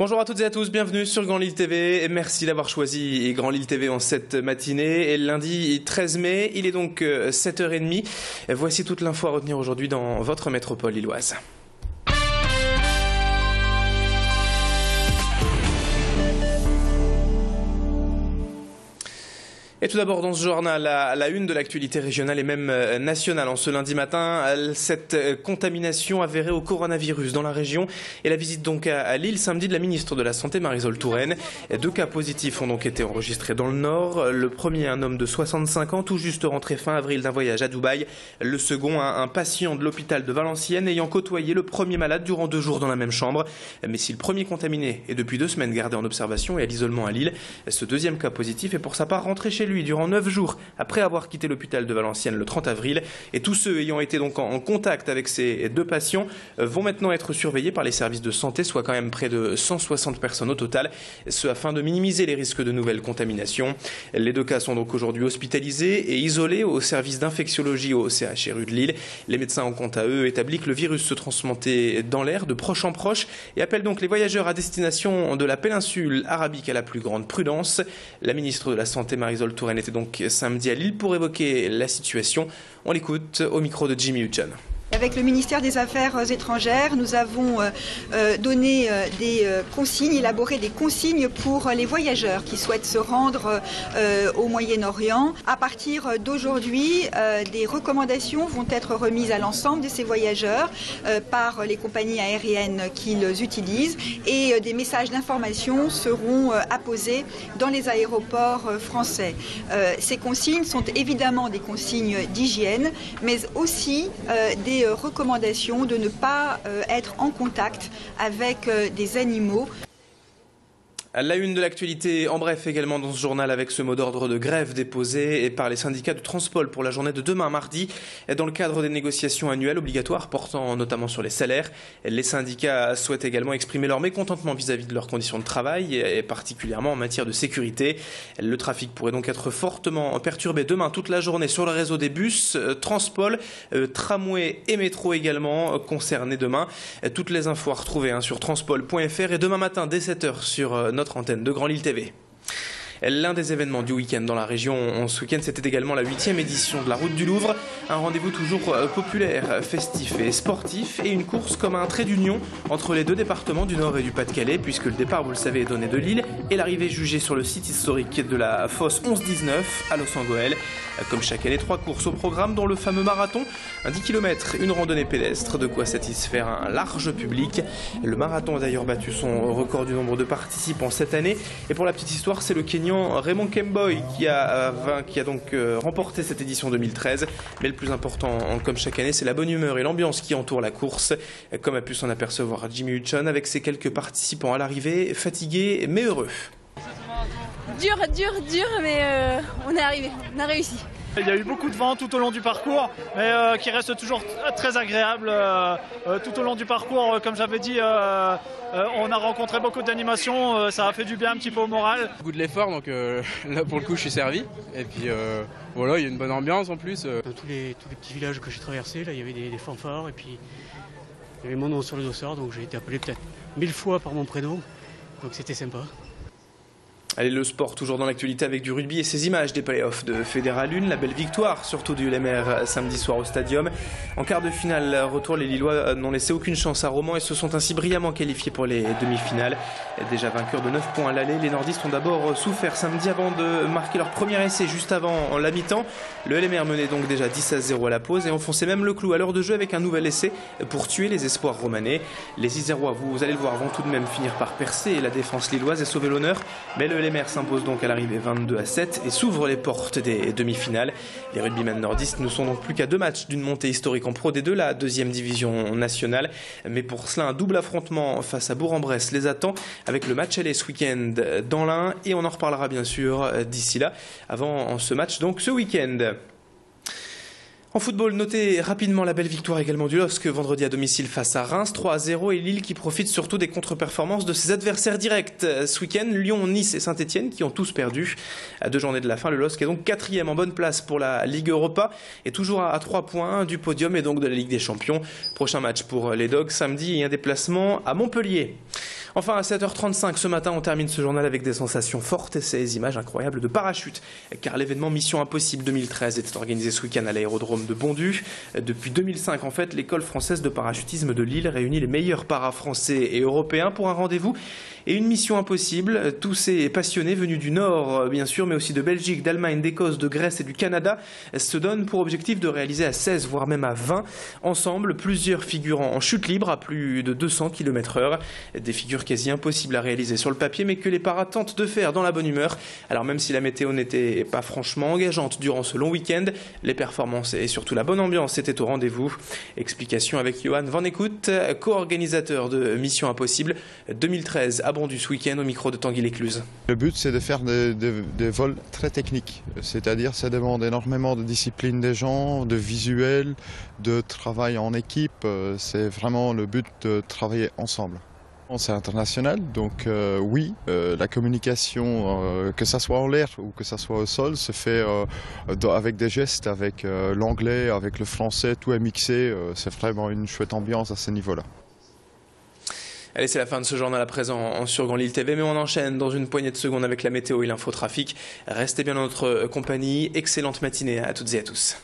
Bonjour à toutes et à tous, bienvenue sur Grand Lille TV. Merci d'avoir choisi Grand Lille TV en cette matinée. Et lundi 13 mai, il est donc 7h30. Voici toute l'info à retenir aujourd'hui dans votre métropole lilloise. Et tout d'abord dans ce journal, à la une de l'actualité régionale et même nationale en ce lundi matin, cette contamination avérée au coronavirus dans la région et la visite donc à Lille samedi de la ministre de la Santé Marisol Touraine. 2 cas positifs ont donc été enregistrés dans le Nord. Le premier, un homme de 65 ans, tout juste rentré fin avril d'un voyage à Dubaï. Le second, un patient de l'hôpital de Valenciennes ayant côtoyé le premier malade durant 2 jours dans la même chambre. Mais si le premier contaminé est depuis 2 semaines gardé en observation et à l'isolement à Lille, ce deuxième cas positif est pour sa part rentré chez lui durant 9 jours après avoir quitté l'hôpital de Valenciennes le 30 avril. Et tous ceux ayant été donc en contact avec ces 2 patients vont maintenant être surveillés par les services de santé, soit quand même près de 160 personnes au total, ce afin de minimiser les risques de nouvelles contaminations. Les 2 cas sont donc aujourd'hui hospitalisés et isolés au service d'infectiologie au CHRU de Lille. Les médecins ont quant à eux établi que le virus se transmettait dans l'air de proche en proche et appellent donc les voyageurs à destination de la péninsule arabique à la plus grande prudence. La ministre de la Santé Marisol Touraine était donc samedi à Lille pour évoquer la situation. On l'écoute au micro de Jimmy Hutton. Avec le ministère des Affaires étrangères, nous avons donné des consignes, élaboré des consignes pour les voyageurs qui souhaitent se rendre au Moyen-Orient. À partir d'aujourd'hui, des recommandations vont être remises à l'ensemble de ces voyageurs par les compagnies aériennes qu'ils utilisent et des messages d'information seront apposés dans les aéroports français. Ces consignes sont évidemment des consignes d'hygiène, mais aussi des recommandations de ne pas être en contact avec des animaux. La une de l'actualité, en bref également dans ce journal avec ce mot d'ordre de grève déposé par les syndicats de Transpol pour la journée de demain mardi dans le cadre des négociations annuelles obligatoires portant notamment sur les salaires. Les syndicats souhaitent également exprimer leur mécontentement vis-à-vis de leurs conditions de travail et particulièrement en matière de sécurité. Le trafic pourrait donc être fortement perturbé demain toute la journée sur le réseau des bus, Transpol, tramway et métro également concernés demain. Toutes les infos à retrouver sur transpol.fr et demain matin dès 7h sur notre antenne de Grand Lille TV. L'un des événements du week-end dans la région ce week-end, c'était également la 8e édition de la Route du Louvre. Un rendez-vous toujours populaire, festif et sportif et une course comme un trait d'union entre les 2 départements du Nord et du Pas-de-Calais puisque le départ, vous le savez, est donné de Lille et l'arrivée jugée sur le site historique de la fosse 11-19 à Los-en-Goël. Comme chaque année, 3 courses au programme dont le fameux marathon, un 10 km, une randonnée pédestre, de quoi satisfaire un large public. Le marathon a d'ailleurs battu son record du nombre de participants cette année et pour la petite histoire, c'est le Kenyan Raymond Kemboi qui a donc remporté cette édition 2013. Mais le plus important, comme chaque année, c'est la bonne humeur et l'ambiance qui entoure la course, comme a pu s'en apercevoir Jimmy Hutton avec ses quelques participants à l'arrivée, fatigués mais heureux. Dur, mais on est arrivé, on a réussi. Il y a eu beaucoup de vent tout au long du parcours, mais qui reste toujours très agréable tout au long du parcours. Comme j'avais dit, on a rencontré beaucoup d'animations, ça a fait du bien un petit peu au moral. Beaucoup de l'effort, donc là pour le coup je suis servi. Et puis voilà, il y a une bonne ambiance en plus. Dans tous les petits villages que j'ai traversés, là il y avait des fanfares et puis il y avait mon nom sur le dossard, donc j'ai été appelé peut-être 1000 fois par mon prénom, donc c'était sympa. Allez, le sport, toujours dans l'actualité avec du rugby et ces images des playoffs de Fédéral 1. La belle victoire, surtout du LMR samedi soir au Stadium. En quart de finale, retour, les Lillois n'ont laissé aucune chance à Romans et se sont ainsi brillamment qualifiés pour les demi-finales. Déjà vainqueurs de 9 points à l'aller, les nordistes ont d'abord souffert samedi avant de marquer leur premier essai juste avant la mi-temps. Le LMR menait donc déjà 10-0 à la pause et enfonçait même le clou à l'heure de jeu avec un nouvel essai pour tuer les espoirs romanais. Les Isérois, vous allez le voir, vont tout de même finir par percer la défense lilloise et sauver l'honneur. Mais le LMR s'impose donc à l'arrivée 22-7 et s'ouvre les portes des demi-finales. Les rugbymen nordistes ne sont donc plus qu'à 2 matchs d'une montée historique en Pro D2, la 2e division nationale. Mais pour cela, un double affrontement face à Bourg-en-Bresse les attend avec le match aller ce week-end dans l'Ain et on en reparlera bien sûr d'ici là. Avant ce match, donc ce week-end. En football, notez rapidement la belle victoire également du LOSC vendredi à domicile face à Reims, 3-0 et Lille qui profite surtout des contre-performances de ses adversaires directs. Ce week-end, Lyon, Nice et Saint-Etienne qui ont tous perdu. À 2 journées de la fin, le LOSC est donc 4e en bonne place pour la Ligue Europa et toujours à 3 points du podium et donc de la Ligue des Champions. Prochain match pour les Dogs samedi et un déplacement à Montpellier. Enfin, à 7h35 ce matin, on termine ce journal avec des sensations fortes et ces images incroyables de parachute. Car l'événement Mission Impossible 2013 était organisé ce week-end à l'aérodrome de Bondu. Depuis 2005, en fait, l'école française de parachutisme de Lille réunit les meilleurs paras français et européens pour un rendez-vous et une mission impossible. Tous ces passionnés venus du Nord, bien sûr, mais aussi de Belgique, d'Allemagne, d'Écosse, de Grèce et du Canada, se donnent pour objectif de réaliser à 16, voire même à 20, ensemble, plusieurs figurants en chute libre à plus de 200 km/h. Des figures quasi impossibles à réaliser sur le papier, mais que les paras tentent de faire dans la bonne humeur. Alors même si la météo n'était pas franchement engageante durant ce long week-end, les performances et surtout la bonne ambiance étaient au rendez-vous. Explication avec Johan Van Écoute, co-organisateur de Mission Impossible 2013 à Bondu ce week-end au micro de Tanguy Lécluse. Le but, c'est de faire des vols très techniques, c'est-à-dire ça demande énormément de discipline des gens, de visuel, de travail en équipe. C'est vraiment le but de travailler ensemble. C'est international, donc oui, la communication, que ça soit en l'air ou que ça soit au sol, se fait avec des gestes, avec l'anglais, avec le français, tout est mixé. C'est vraiment une chouette ambiance à ce niveau-là. Allez, c'est la fin de ce journal à présent sur Grand Lille TV, mais on enchaîne dans une poignée de secondes avec la météo et l'infotrafic. Restez bien dans notre compagnie. Excellente matinée à toutes et à tous.